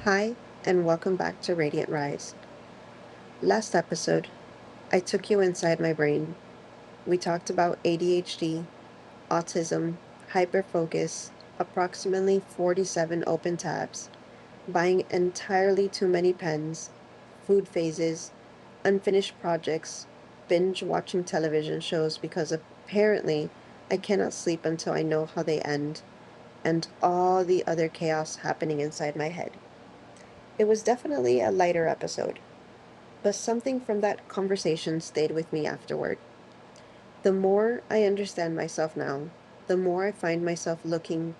Hi, and welcome back to Radiant Rise. Last episode, I took you inside my brain. We talked about ADHD, autism, hyperfocus, approximately 47 open tabs, buying entirely too many pens, food phases, unfinished projects, binge watching television shows because apparently I cannot sleep until I know how they end, and all the other chaos happening inside my head. It was definitely a lighter episode, but something from that conversation stayed with me afterward. The more I understand myself now, the more I find myself looking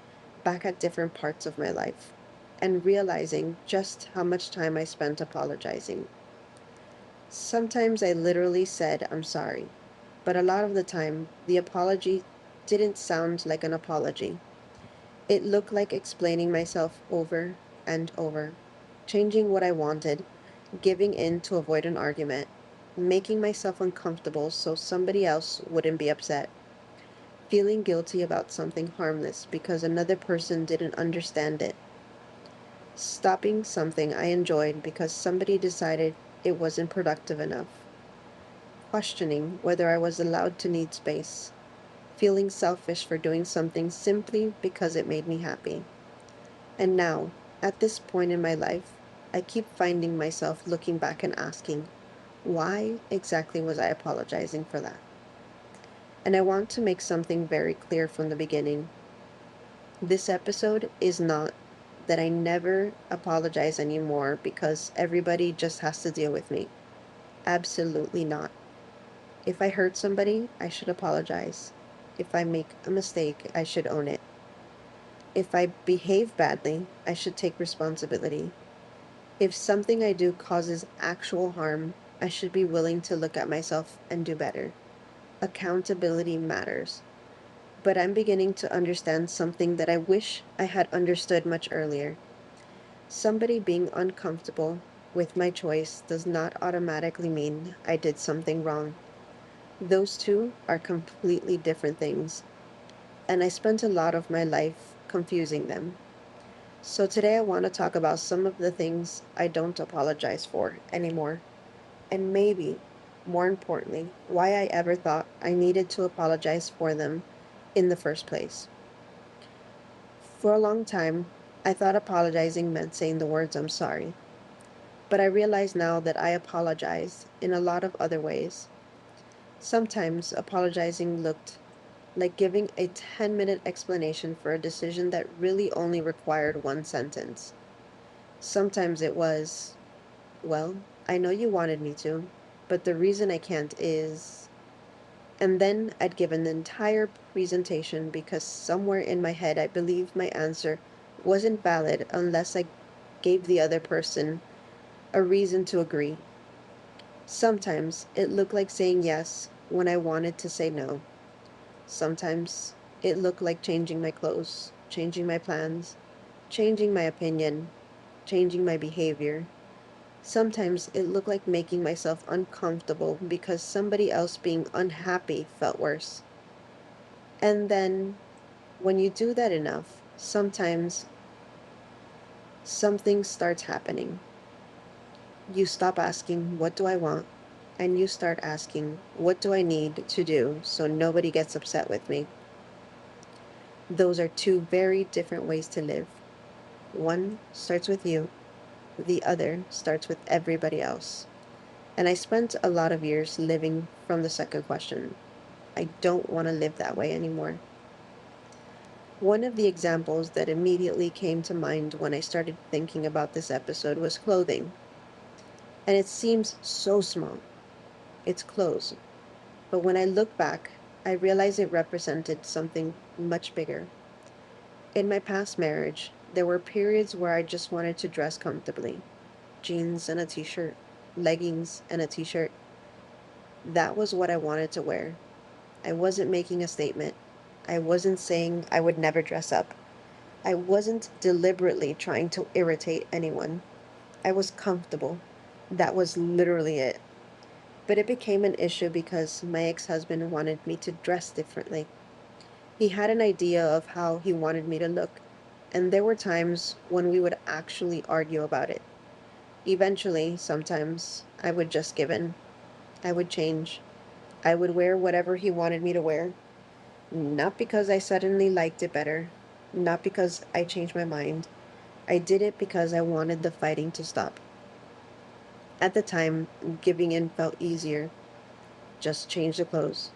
back at different parts of my life and realizing just how much time I spent apologizing. Sometimes I literally said, I'm sorry, but a lot of the time, the apology didn't sound like an apology. It looked like explaining myself over and over, changing what I wanted, giving in to avoid an argument, making myself uncomfortable so somebody else wouldn't be upset, feeling guilty about something harmless because another person didn't understand it, stopping something I enjoyed because somebody decided it wasn't productive enough, questioning whether I was allowed to need space, feeling selfish for doing something simply because it made me happy. And now, at this point in my life, I keep finding myself looking back and asking, why exactly was I apologizing for that? And I want to make something very clear from the beginning. This episode is not that I never apologize anymore because everybody just has to deal with me. Absolutely not. If I hurt somebody, I should apologize. If I make a mistake, I should own it. If I behave badly, I should take responsibility. If something I do causes actual harm, I should be willing to look at myself and do better. Accountability matters. But I'm beginning to understand something that I wish I had understood much earlier. Somebody being uncomfortable with my choice does not automatically mean I did something wrong. Those two are completely different things, and I spent a lot of my life confusing them. So today I want to talk about some of the things I don't apologize for anymore, and maybe, more importantly, why I ever thought I needed to apologize for them in the first place. For a long time, I thought apologizing meant saying the words I'm sorry, but I realize now that I apologize in a lot of other ways. Sometimes apologizing looked like giving a 10-minute explanation for a decision that really only required one sentence. Sometimes it was, well, I know you wanted me to, but the reason I can't is. And then I'd give an entire presentation because somewhere in my head I believed my answer wasn't valid unless I gave the other person a reason to agree. Sometimes it looked like saying yes when I wanted to say no. Sometimes it looked like changing my clothes, changing my plans, changing my opinion, changing my behavior. Sometimes it looked like making myself uncomfortable because somebody else being unhappy felt worse. And then when you do that enough, sometimes something starts happening. You stop asking, what do I want? And you start asking, what do I need to do so nobody gets upset with me? Those are two very different ways to live. One starts with you, the other starts with everybody else. And I spent a lot of years living from the second question. I don't want to live that way anymore. One of the examples that immediately came to mind when I started thinking about this episode was clothing. And it seems so small. It's clothes. But when I look back, I realize it represented something much bigger. In my past marriage, there were periods where I just wanted to dress comfortably: jeans and a t shirt, leggings and a t shirt. That was what I wanted to wear. I wasn't making a statement. I wasn't saying I would never dress up. I wasn't deliberately trying to irritate anyone. I was comfortable. That was literally it. But it became an issue because my ex husband wanted me to dress differently. He had an idea of how he wanted me to look, And there were times when we would actually argue about it. Eventually, sometimes, I would just give in. I would change. I would wear whatever he wanted me to wear. Not because I suddenly liked it better. Not because I changed my mind. I did it because I wanted the fighting to stop. At the time, giving in felt easier. Just change the clothes,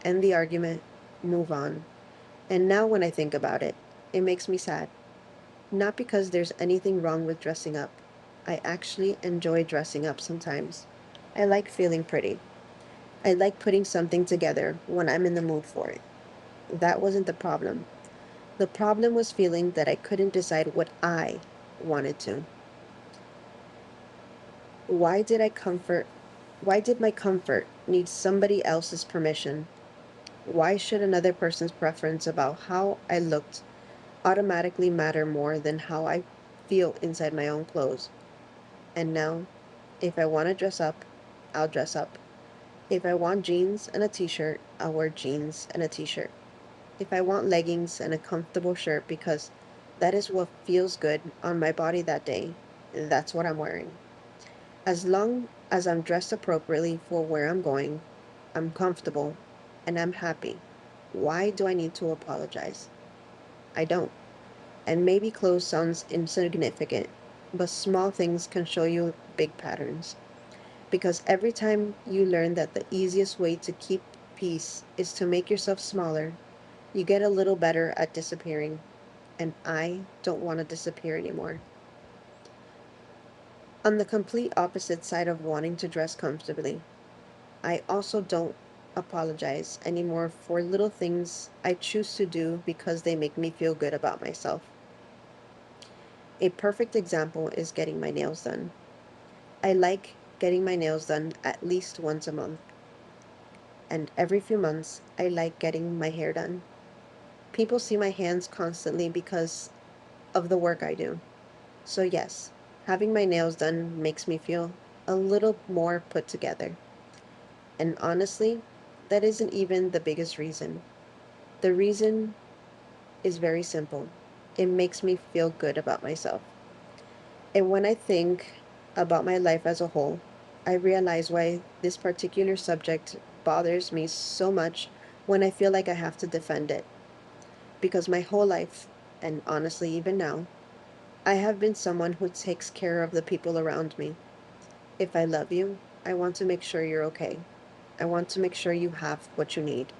end the argument, move on. And now when I think about it, it makes me sad. Not because there's anything wrong with dressing up. I actually enjoy dressing up sometimes. I like feeling pretty. I like putting something together when I'm in the mood for it. That wasn't the problem. The problem was feeling that I couldn't decide what I wanted to. Why did I comfort? Why did my comfort need somebody else's permission? Why should another person's preference about how I looked automatically matter more than how I feel inside my own clothes? And now, if I want to dress up, I'll dress up. If I want jeans and a t shirt, I'll wear jeans and a t shirt. If I want leggings and a comfortable shirt because that is what feels good on my body that day, that's what I'm wearing. As long as I'm dressed appropriately for where I'm going, I'm comfortable, and I'm happy. Why do I need to apologize? I don't. And maybe clothes sounds insignificant, but small things can show you big patterns. Because every time you learn that the easiest way to keep peace is to make yourself smaller, you get a little better at disappearing. And I don't want to disappear anymore. On the complete opposite side of wanting to dress comfortably, I also don't apologize anymore for little things I choose to do because they make me feel good about myself. A perfect example is getting my nails done. I like getting my nails done at least once a month, and every few months, I like getting my hair done. People see my hands constantly because of the work I do. So, yes, having my nails done makes me feel a little more put together. And honestly, that isn't even the biggest reason. The reason is very simple. It makes me feel good about myself. And when I think about my life as a whole, I realize why this particular subject bothers me so much when I feel like I have to defend it. Because my whole life, and honestly, even now, I have been someone who takes care of the people around me. If I love you, I want to make sure you're okay. I want to make sure you have what you need.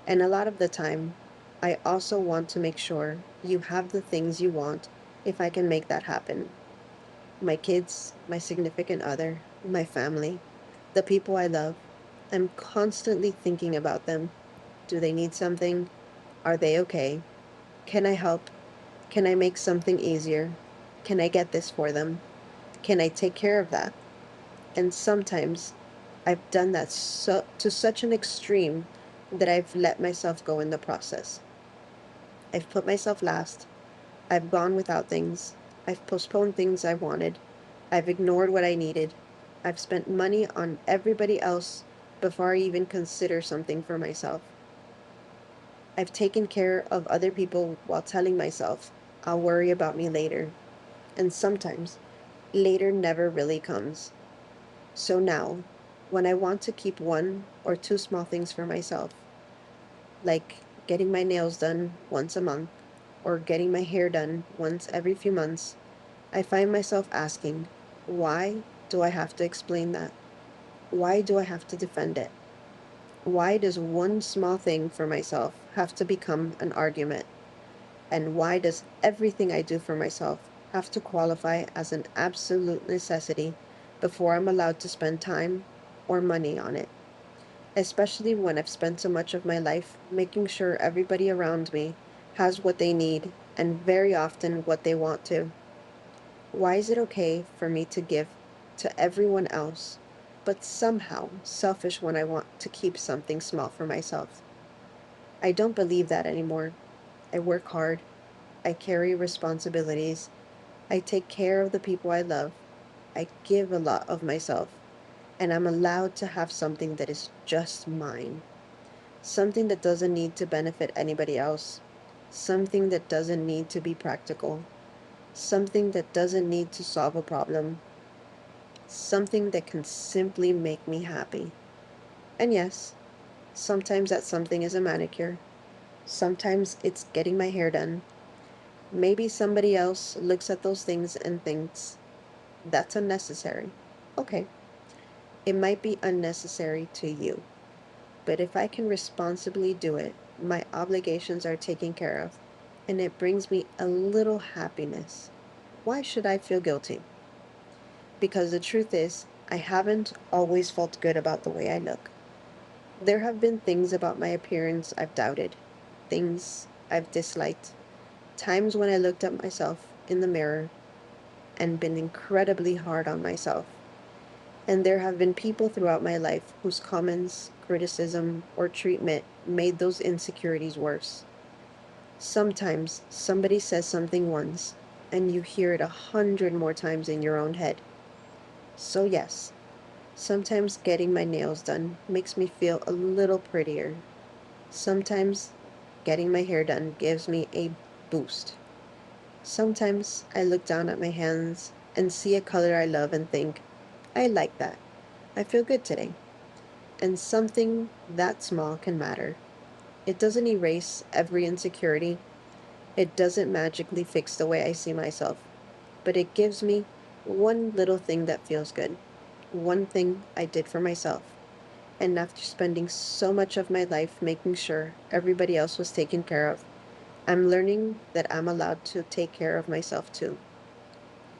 And a lot of the time, I also want to make sure you have the things you want if I can make that happen. My kids, my significant other, my family, the people I love. I'm constantly thinking about them. Do they need something? Are they okay? Can I help? Can I make something easier? Can I get this for them? Can I take care of that? And sometimes I've done that to such an extreme that I've let myself go in the process. I've put myself last. I've gone without things. I've postponed things I wanted. I've ignored what I needed. I've spent money on everybody else before I even consider something for myself. I've taken care of other people while telling myself, I'll worry about me later. And sometimes, later never really comes. So now, when I want to keep one or two small things for myself, like getting my nails done once a month or getting my hair done once every few months, I find myself asking, why do I have to explain that? Why do I have to defend it? Why does one small thing for myself have to become an argument? And why does everything I do for myself have to qualify as an absolute necessity before I'm allowed to spend time or money on it? Especially when I've spent so much of my life making sure everybody around me has what they need and very often what they want to. Why is it okay for me to give to everyone else, but somehow selfish when I want to keep something small for myself? I don't believe that anymore. I work hard, I carry responsibilities, I take care of the people I love, I give a lot of myself, and I'm allowed to have something that is just mine. Something that doesn't need to benefit anybody else. something that doesn't need to be practical, something that doesn't need to solve a problem, something that can simply make me happy. And yes, sometimes that something is a manicure. Sometimes it's getting my hair done. Maybe somebody else looks at those things and thinks, that's unnecessary. Okay, it might be unnecessary to you, but if I can responsibly do it, my obligations are taken care of, and it brings me a little happiness. Why should I feel guilty? Because the truth is, I haven't always felt good about the way I look. There have been things about my appearance I've doubted, things I've disliked, times when I looked at myself in the mirror and been incredibly hard on myself. And there have been people throughout my life whose comments, criticism, or treatment made those insecurities worse. Sometimes somebody says something once, and you hear it 100 more times in your own head. So, yes, sometimes getting my nails done makes me feel a little prettier. Sometimes getting my hair done gives me a boost. Sometimes I look down at my hands and see a color I love and think, I like that. I feel good today. And something that small can matter. It doesn't erase every insecurity. It doesn't magically fix the way I see myself. But it gives me one little thing that feels good. One thing I did for myself. And after spending so much of my life making sure everybody else was taken care of, I'm learning that I'm allowed to take care of myself too.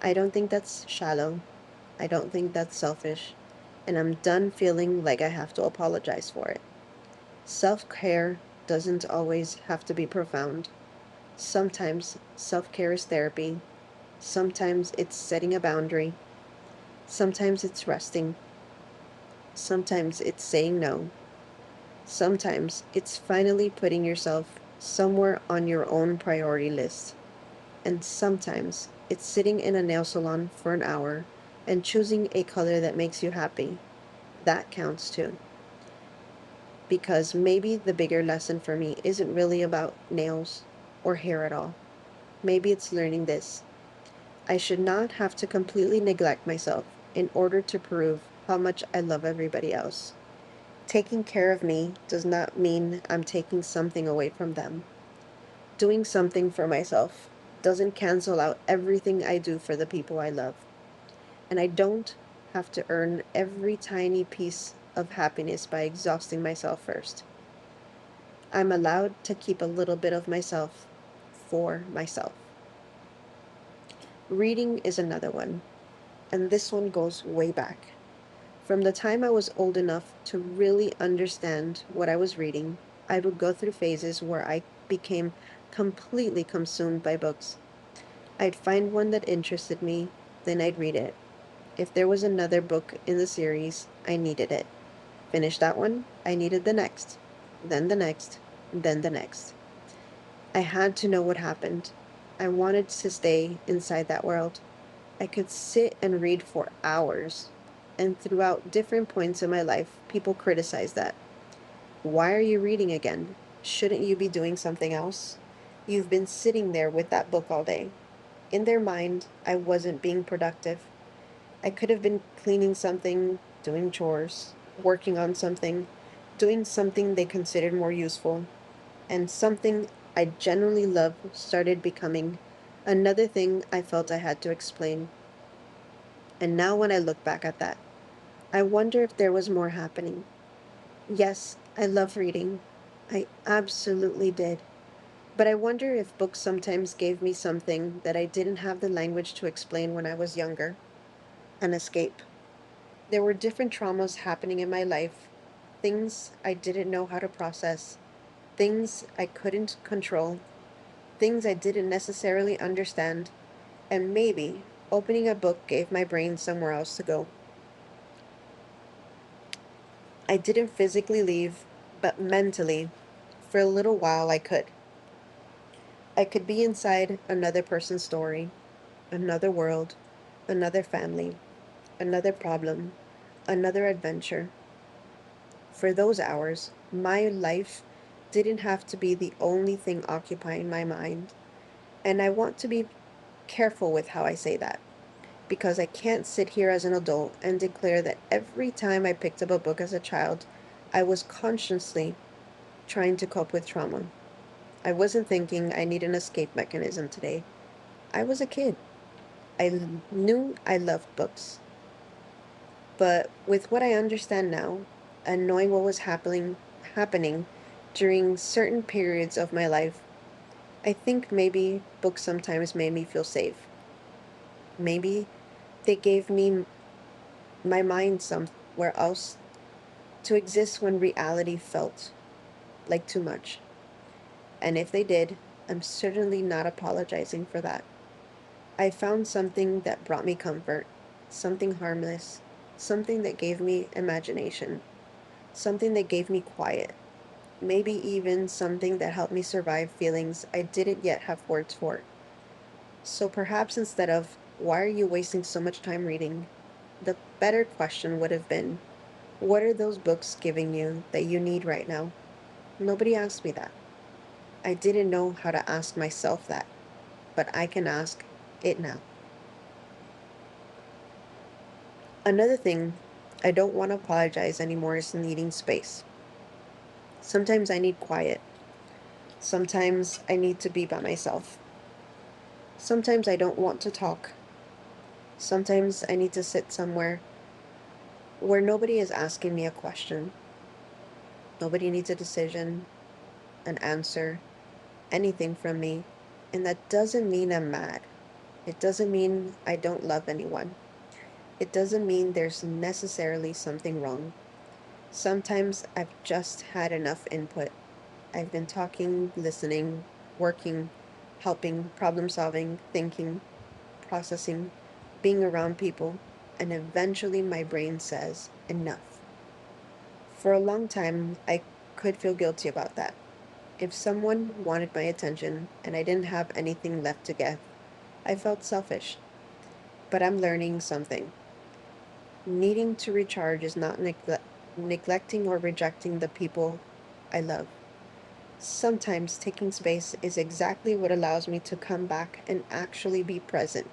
I don't think that's shallow. I don't think that's selfish. And I'm done feeling like I have to apologize for it. Self care doesn't always have to be profound. Sometimes self care is therapy. Sometimes it's setting a boundary. Sometimes it's resting. Sometimes it's saying no. Sometimes it's finally putting yourself somewhere on your own priority list. And sometimes it's sitting in a nail salon for an hour and choosing a color that makes you happy. That counts too. Because maybe the bigger lesson for me isn't really about nails or hair at all. Maybe it's learning this. I should not have to completely neglect myself in order to prove how much I love everybody else. Taking care of me does not mean I'm taking something away from them. Doing something for myself doesn't cancel out everything I do for the people I love. And I don't have to earn every tiny piece of happiness by exhausting myself first. I'm allowed to keep a little bit of myself for myself. Reading is another one, and this one goes way back. From the time I was old enough to really understand what I was reading, I would go through phases where I became completely consumed by books. I'd find one that interested me, then I'd read it. If there was another book in the series, I needed it. Finish that one, I needed the next, then the next, then the next. I had to know what happened. I wanted to stay inside that world. I could sit and read for hours. And throughout different points in my life, people criticized that. Why are you reading again? Shouldn't you be doing something else? You've been sitting there with that book all day. In their mind, I wasn't being productive. I could have been cleaning something, doing chores, working on something, doing something they considered more useful, and something I genuinely love started becoming another thing I felt I had to explain. And now when I look back at that, I wonder if there was more happening. Yes, I love reading. I absolutely did. But I wonder if books sometimes gave me something that I didn't have the language to explain when I was younger, an escape. There were different traumas happening in my life, things I didn't know how to process, things I couldn't control, things I didn't necessarily understand, and maybe opening a book gave my brain somewhere else to go. I didn't physically leave, but mentally, for a little while, I could. I could be inside another person's story, another world, another family, another problem, another adventure. For those hours, my life didn't have to be the only thing occupying my mind. And I want to be careful with how I say that, because I can't sit here as an adult and declare that every time I picked up a book as a child, I was consciously trying to cope with trauma. I wasn't thinking I need an escape mechanism today. I was a kid. Knew I loved books. But with what I understand now, and knowing what was happening during certain periods of my life, I think maybe books sometimes made me feel safe. Maybe they gave me my mind somewhere else to exist when reality felt like too much. And if they did, I'm certainly not apologizing for that. I found something that brought me comfort, something harmless, something that gave me imagination, something that gave me quiet, maybe even something that helped me survive feelings I didn't yet have words for. So perhaps instead of, why are you wasting so much time reading? The better question would have been, what are those books giving you that you need right now? Nobody asked me that. I didn't know how to ask myself that, but I can ask it now. Another thing I don't want to apologize anymore is needing space. Sometimes I need quiet. Sometimes I need to be by myself. Sometimes I don't want to talk. Sometimes I need to sit somewhere where nobody is asking me a question. Nobody needs a decision, an answer, anything from me. And that doesn't mean I'm mad. It doesn't mean I don't love anyone. It doesn't mean there's necessarily something wrong. Sometimes I've just had enough input. I've been talking, listening, working, helping, problem solving, thinking, processing, being around people, and eventually my brain says, enough. For a long time, I could feel guilty about that. If someone wanted my attention and I didn't have anything left to give, I felt selfish. But I'm learning something. Needing to recharge is not neglecting or rejecting the people I love. Sometimes taking space is exactly what allows me to come back and actually be present.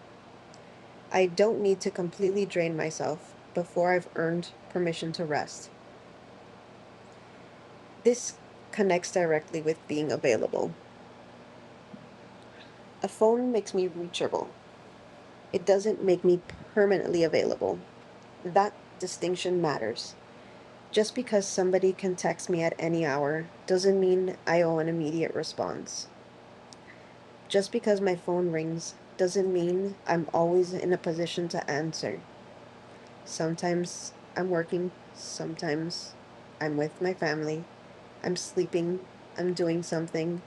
I don't need to completely drain myself before I've earned permission to rest. This connects directly with being available. A phone makes me reachable. It doesn't make me permanently available. That distinction matters. Just because somebody can text me at any hour doesn't mean I owe an immediate response. Just because my phone rings doesn't mean I'm always in a position to answer. Sometimes I'm working, sometimes I'm with my family, I'm sleeping, I'm doing something.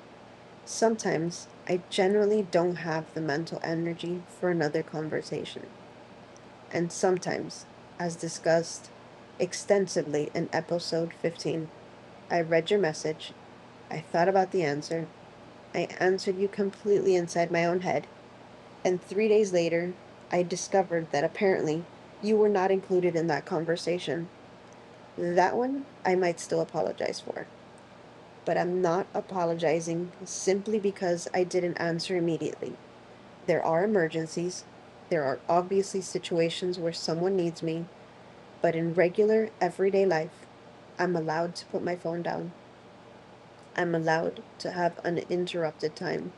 Sometimes I generally don't have the mental energy for another conversation. And sometimes, as discussed extensively in episode 15, I read your message, I thought about the answer, I answered you completely inside my own head, and 3 days later, I discovered that apparently you were not included in that conversation. That one I might still apologize for. But I'm not apologizing simply because I didn't answer immediately. There are emergencies. There are obviously situations where someone needs me, but in regular, everyday life, I'm allowed to put my phone down. I'm allowed to have uninterrupted time.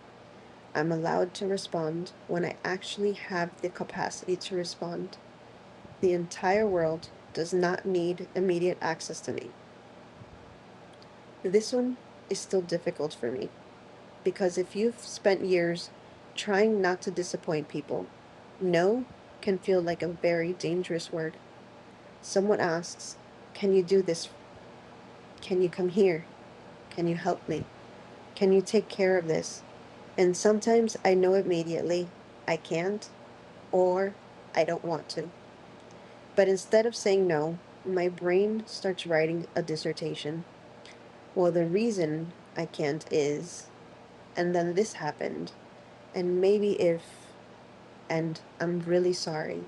I'm allowed to respond when I actually have the capacity to respond. The entire world does not need immediate access to me. This one is still difficult for me because if you've spent years trying not to disappoint people, no can feel like a very dangerous word. Someone asks, can you do this? Can you come here? Can you help me? Can you take care of this? And sometimes I know immediately I can't or I don't want to. But instead of saying no, my brain starts writing a dissertation. Well, the reason I can't is, and then this happened, and maybe if, and I'm really sorry.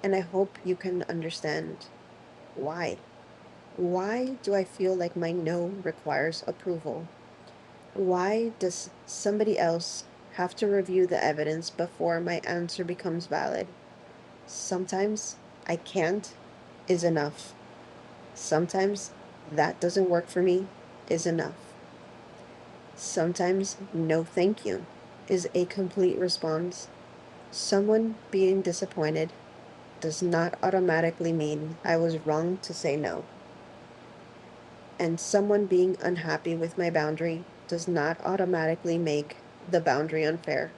And I hope you can understand why. Why do I feel like my no requires approval? Why does somebody else have to review the evidence before my answer becomes valid? Sometimes I can't is enough. Sometimes that doesn't work for me is enough. Sometimes no thank you is a complete response. Someone being disappointed does not automatically mean I was wrong to say no. And someone being unhappy with my boundary does not automatically make the boundary unfair.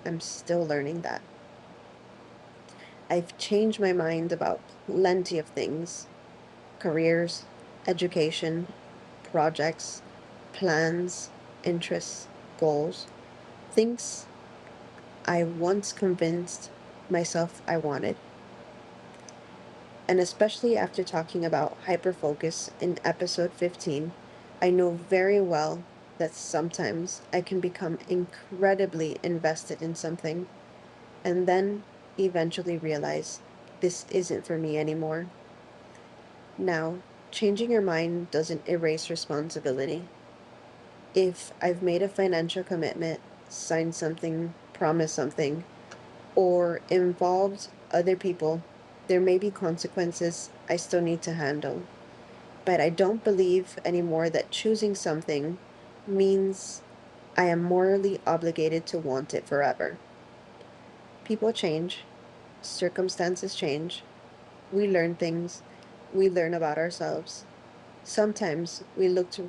I'm still learning that. I've changed my mind about plenty of things: careers, education, projects, plans, interests, goals, things I once convinced myself I wanted. And especially after talking about hyperfocus in episode 15, I know very well that sometimes I can become incredibly invested in something and then eventually realize this isn't for me anymore. Now, changing your mind doesn't erase responsibility. If I've made a financial commitment, signed something, promised something, or involved other people, there may be consequences I still need to handle. But I don't believe anymore that choosing something means I am morally obligated to want it forever. People change, circumstances change, we learn things, we learn about ourselves. Sometimes what looked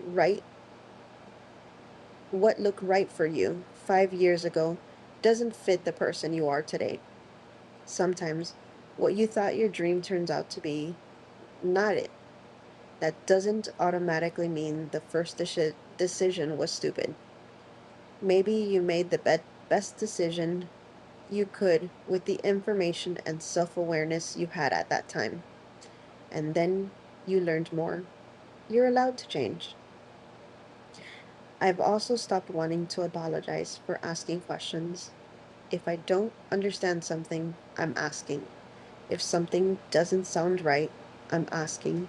right for you 5 years ago doesn't fit the person you are today. Sometimes what you thought your dream turns out to be not it. That doesn't automatically mean the first decision was stupid. Maybe you made the best decision you could with the information and self awareness you had at that time. And then you learned more. You're allowed to change. I've also stopped wanting to apologize for asking questions. If I don't understand something, I'm asking. If something doesn't sound right, I'm asking.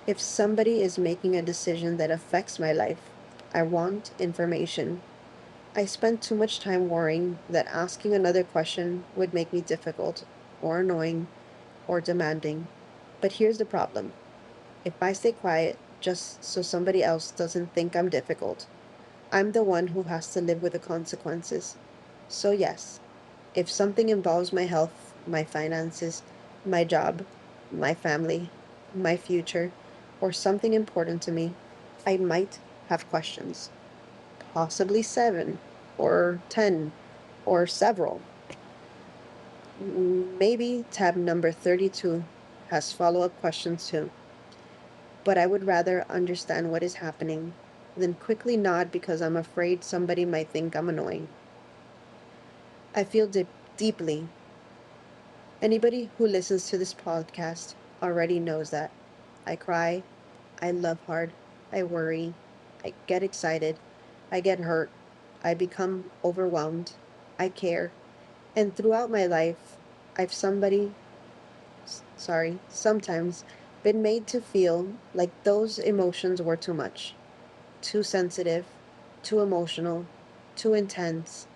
If somebody is making a decision that affects my life, I want information. I spent too much time worrying that asking another question would make me difficult, or annoying, or demanding. But here's the problem: if I stay quiet just so somebody else doesn't think I'm difficult, I'm the one who has to live with the consequences. So, yes, if something involves my health, my finances, my job, my family, my future, or something important to me, I might have questions. Possibly seven, or 10, or several. Maybe tab number 32 has follow up questions too. But I would rather understand what is happening than quickly nod because I'm afraid somebody might think I'm annoying. I feel deeply. Anybody who listens to this podcast already knows that. I cry, I love hard, I worry, I get excited, I get hurt, I become overwhelmed, I care. And throughout my life, I've sometimes been made to feel like those emotions were too much, too sensitive, too emotional, too intense.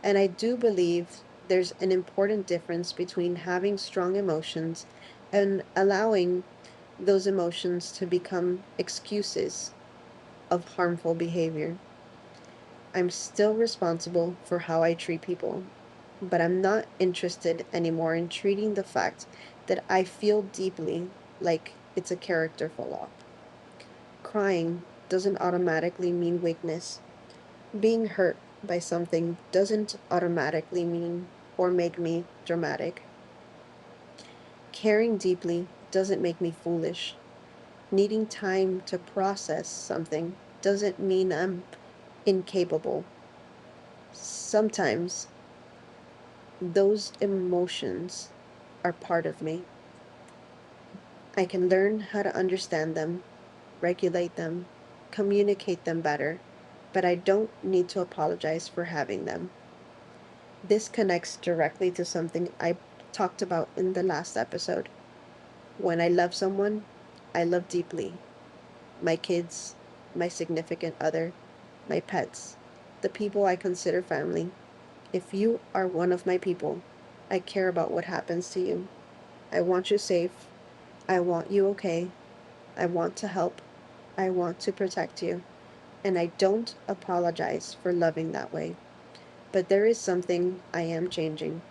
And I do believe there's an important difference between having strong emotions and allowing those emotions to become excuses of harmful behavior. I'm still responsible for how I treat people, but I'm not interested anymore in treating the fact that I feel deeply like it's a character flaw. Crying doesn't automatically mean weakness. Being hurt by something doesn't automatically mean or make me dramatic. Caring deeply doesn't make me foolish. Needing time to process something doesn't mean I'm incapable. Sometimes those emotions are part of me. I can learn how to understand them, regulate them, communicate them better, but I don't need to apologize for having them. This connects directly to something I talked about in the last episode. When I love someone, I love deeply: my kids, my significant other, my pets, the people I consider family. If you are one of my people, I care about what happens to you. I want you safe. I want you okay. I want to help. I want to protect you. And I don't apologize for loving that way. But there is something I am changing.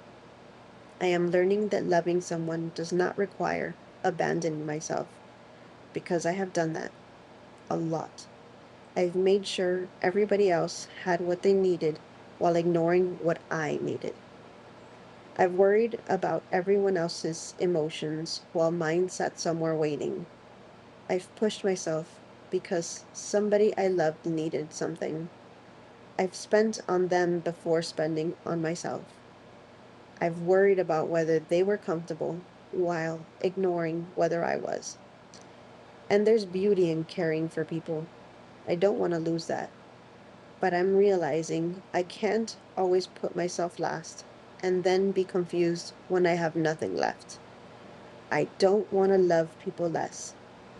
I am learning that loving someone does not require abandoning myself, because I have done that a lot. I've made sure everybody else had what they needed while ignoring what I needed. I've worried about everyone else's emotions while mine sat somewhere waiting. I've pushed myself because somebody I loved needed something. I've spent on them before spending on myself. I've worried about whether they were comfortable while ignoring whether I was. And there's beauty in caring for people. I don't want to lose that. But I'm realizing I can't always put myself last and then be confused when I have nothing left. I don't want to love people less.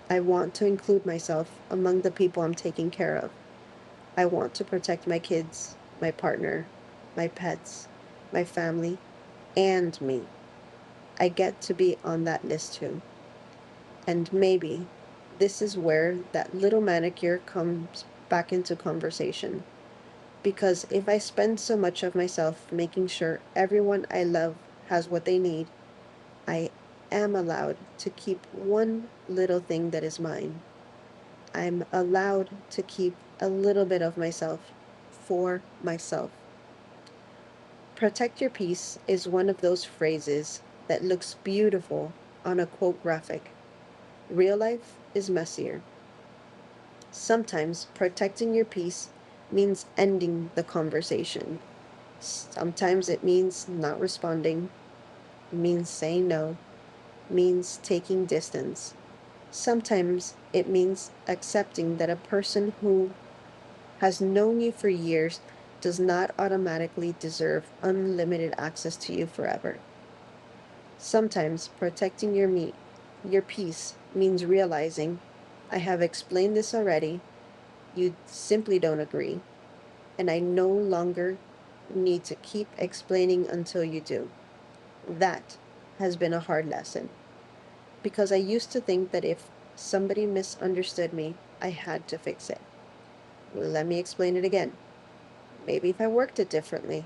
I want to include myself among the people I'm taking care of. I want to protect my kids, my partner, my pets, my family, and me. I get to be on that list too. And maybe this is where that little manicure comes back into conversation. Because if I spend so much of myself making sure everyone I love has what they need, I am allowed to keep one little thing that is mine. I'm allowed to keep a little bit of myself for myself. Protect your peace is one of those phrases that looks beautiful on a quote graphic. Real life is messier. Sometimes protecting your peace means ending the conversation. Sometimes it means not responding, means saying no, means taking distance. Sometimes it means accepting that a person who has known you for years does not automatically deserve unlimited access to you forever. Sometimes protecting your peace means realizing, I have explained this already, you simply don't agree, and I no longer need to keep explaining until you do. That has been a hard lesson, because I used to think that if somebody misunderstood me, I had to fix it. Let me explain it again. Maybe if I worked it differently.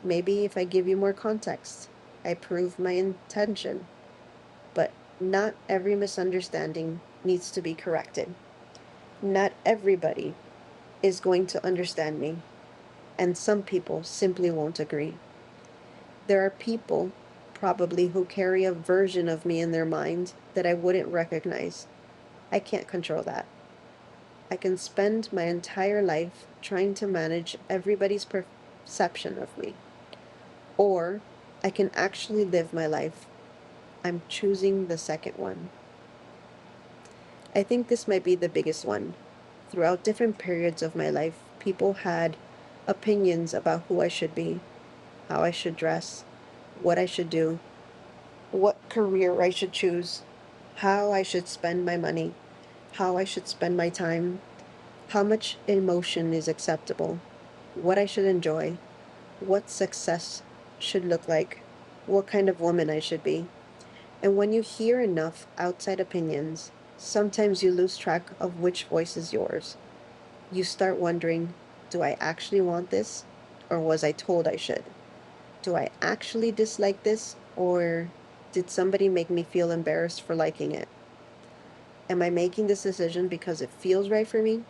Maybe if I give you more context, I prove my intention. But not every misunderstanding needs to be corrected. Not everybody is going to understand me, and some people simply won't agree. There are people, probably, who carry a version of me in their mind that I wouldn't recognize. I can't control that. I can spend my entire life trying to manage everybody's perception of me. Or I can actually live my life. I'm choosing the second one. I think this might be the biggest one. Throughout different periods of my life, people had opinions about who I should be, how I should dress, what I should do, what career I should choose, how I should spend my money, how I should spend my time, how much emotion is acceptable, what I should enjoy, what success should look like, what kind of woman I should be. And when you hear enough outside opinions, sometimes you lose track of which voice is yours. You start wondering, do I actually want this? Or was I told I should? Do I actually dislike this? Or did somebody make me feel embarrassed for liking it? Am I making this decision because it feels right for me?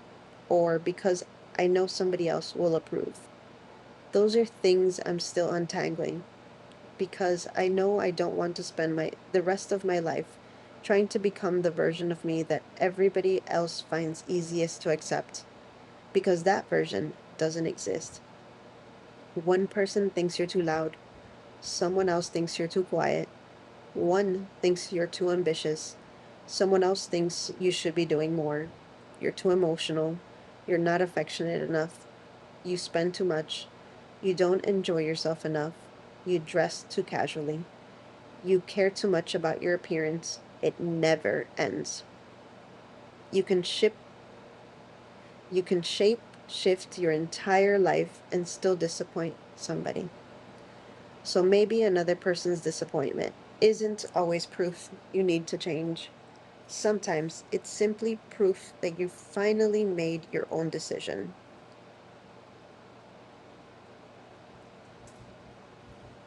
Or because I know somebody else will approve? Those are things I'm still untangling, because I know I don't want to spend the rest of my life trying to become the version of me that everybody else finds easiest to accept, because that version doesn't exist. One person thinks you're too loud, someone else thinks you're too quiet, one thinks you're too ambitious, someone else thinks you should be doing more, you're too emotional, you're not affectionate enough, you spend too much, you don't enjoy yourself enough, you dress too casually, you care too much about your appearance, It never ends. You can ship you can shape shift your entire life and still disappoint somebody. So maybe another person's disappointment isn't always proof you need to change. Sometimes it's simply proof that you finally made your own decision.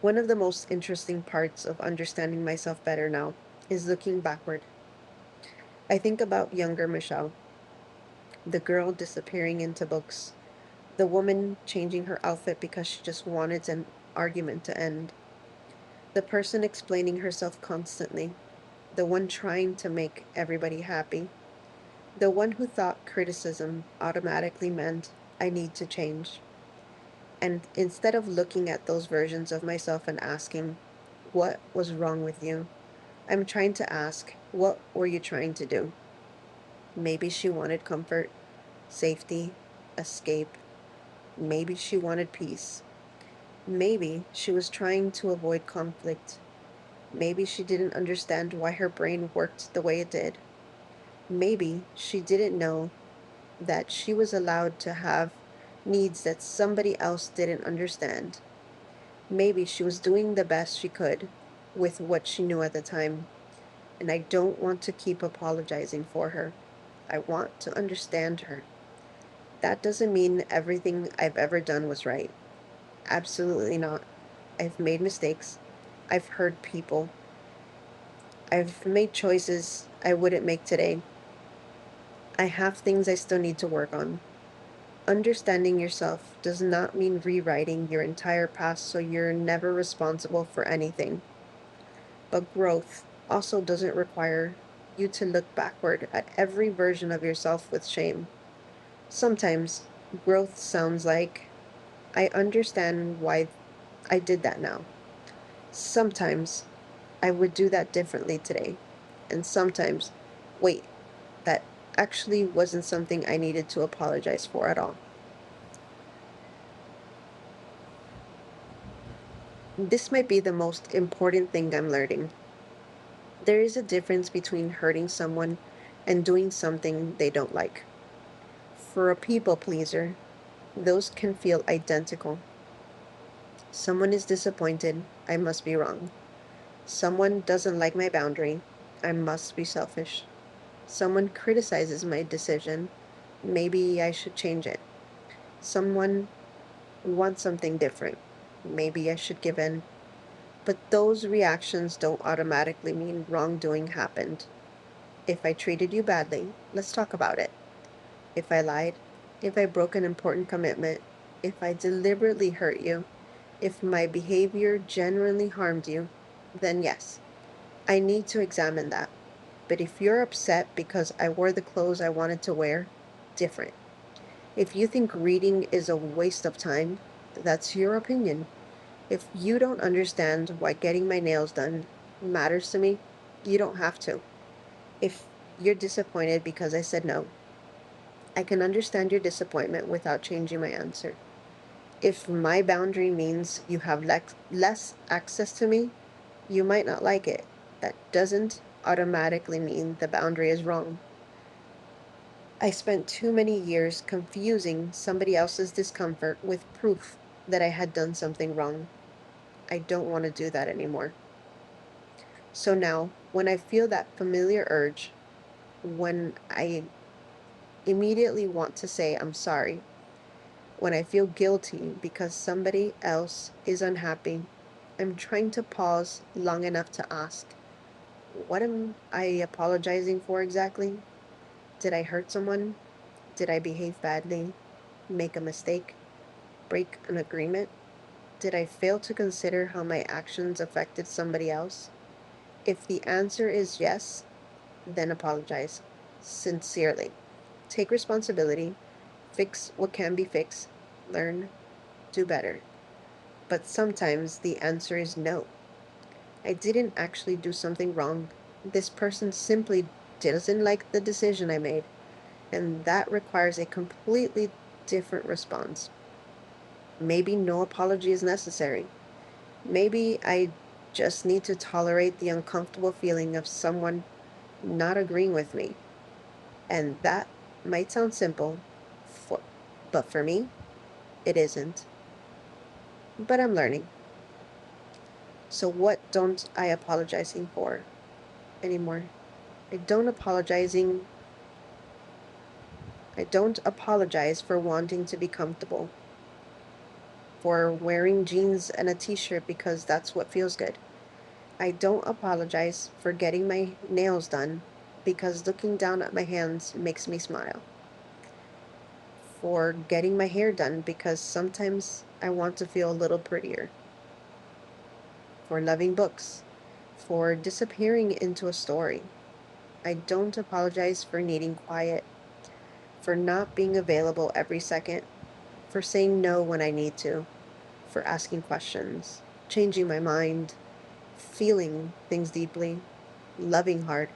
One of the most interesting parts of understanding myself better now is looking backward. I think about younger Michelle, the girl disappearing into books, the woman changing her outfit because she just wanted an argument to end, the person explaining herself constantly, the one trying to make everybody happy, the one who thought criticism automatically meant I need to change. And instead of looking at those versions of myself and asking, what was wrong with you? I'm trying to ask, what were you trying to do? Maybe she wanted comfort, safety, escape. Maybe she wanted peace. Maybe she was trying to avoid conflict. Maybe she didn't understand why her brain worked the way it did. Maybe she didn't know that she was allowed to have needs that somebody else didn't understand. Maybe she was doing the best she could with what she knew at the time. And I don't want to keep apologizing for her. I want to understand her. That doesn't mean everything I've ever done was right. Absolutely not. I've made mistakes. I've hurt people. I've made choices I wouldn't make today. I have things I still need to work on. Understanding yourself does not mean rewriting your entire past so you're never responsible for anything. But growth also doesn't require you to look backward at every version of yourself with shame. Sometimes growth sounds like, I understand why I did that now. Sometimes I would do that differently today. And sometimes, wait, that actually wasn't something I needed to apologize for at all. This might be the most important thing I'm learning. There is a difference between hurting someone and doing something they don't like. For a people pleaser, those can feel identical. Someone is disappointed, I must be wrong. Someone doesn't like my boundary, I must be selfish. Someone criticizes my decision, maybe I should change it. Someone wants something different, maybe I should give in. But those reactions don't automatically mean wrongdoing happened. If I treated you badly, let's talk about it. If I lied, if I broke an important commitment, if I deliberately hurt you, if my behavior genuinely harmed you, then yes, I need to examine that. But if you're upset because I wore the clothes I wanted to wear, different. If you think reading is a waste of time, that's your opinion. If you don't understand why getting my nails done matters to me, you don't have to. If you're disappointed because I said no, I can understand your disappointment without changing my answer. If my boundary means you have less access to me, you might not like it. That doesn't automatically mean the boundary is wrong. I spent too many years confusing somebody else's discomfort with proof that I had done something wrong. I don't want to do that anymore. So now, when I feel that familiar urge, when I immediately want to say I'm sorry, when I feel guilty because somebody else is unhappy, I'm trying to pause long enough to ask, what am I apologizing for exactly? Did I hurt someone? Did I behave badly? Make a mistake? Break an agreement? Did I fail to consider how my actions affected somebody else? If the answer is yes, then apologize. Sincerely. Take responsibility. Fix what can be fixed. Learn. Do better. But sometimes the answer is no. I didn't actually do something wrong. This person simply doesn't like the decision I made, and that requires a completely different response. Maybe no apology is necessary. Maybe I just need to tolerate the uncomfortable feeling of someone not agreeing with me. And that might sound simple, for, but for me, it isn't. But I'm learning. So what don't I apologizing for anymore? I don't apologizing I don't apologize for wanting to be comfortable, for wearing jeans and a t-shirt because that's what feels good. I don't apologize for getting my nails done because looking down at my hands makes me smile. For getting my hair done because sometimes I want to feel a little prettier. For loving books. For disappearing into a story. I don't apologize for needing quiet, for not being available every second, for saying no when I need to, for asking questions, changing my mind, feeling things deeply, loving hard,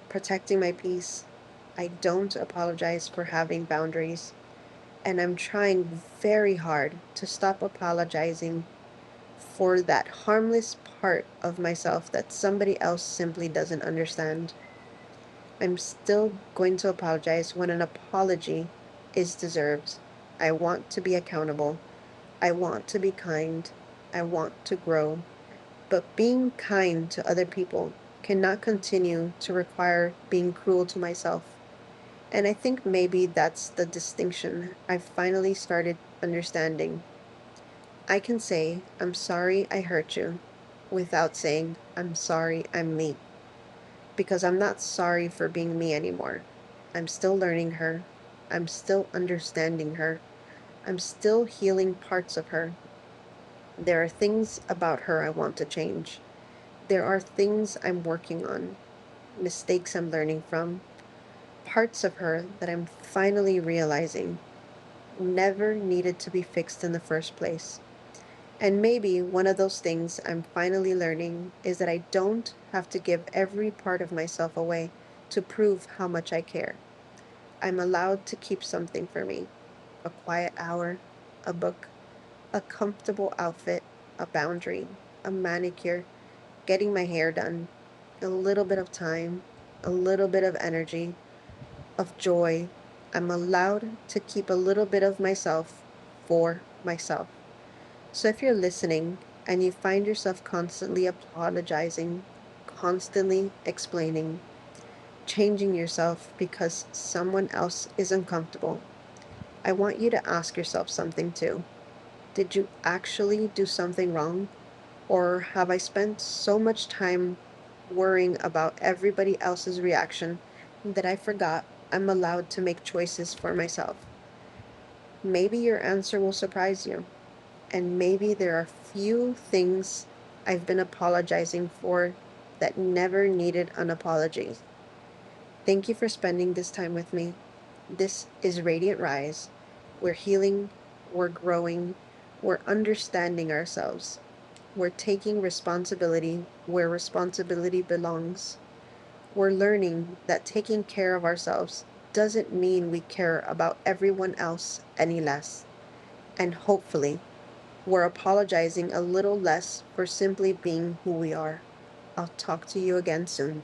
protecting my peace. I don't apologize for having boundaries, and I'm trying very hard to stop apologizing for that harmless part of myself that somebody else simply doesn't understand. I'm still going to apologize when an apology is deserved. I want to be accountable. I want to be kind. I want to grow. But being kind to other people cannot continue to require being cruel to myself. And I think maybe that's the distinction I've finally started understanding. I can say, I'm sorry I hurt you, without saying, I'm sorry I'm me. Because I'm not sorry for being me anymore. I'm still learning her. I'm still understanding her. I'm still healing parts of her. There are things about her I want to change. There are things I'm working on, mistakes I'm learning from, parts of her that I'm finally realizing never needed to be fixed in the first place. And maybe one of those things I'm finally learning is that I don't have to give every part of myself away to prove how much I care. I'm allowed to keep something for me, a quiet hour, a book, a comfortable outfit, a boundary, a manicure, getting my hair done, a little bit of time, a little bit of energy, of joy. I'm allowed to keep a little bit of myself for myself. So if you're listening and you find yourself constantly apologizing, constantly explaining, changing yourself because someone else is uncomfortable, I want you to ask yourself something too. Did you actually do something wrong? Or have I spent so much time worrying about everybody else's reaction that I forgot I'm allowed to make choices for myself? Maybe your answer will surprise you. And maybe there are few things I've been apologizing for that never needed an apology. Thank you for spending this time with me. This is Radiant Rise. We're healing, we're growing, we're understanding ourselves. We're taking responsibility where responsibility belongs. We're learning that taking care of ourselves doesn't mean we care about everyone else any less. And hopefully, we're apologizing a little less for simply being who we are. I'll talk to you again soon.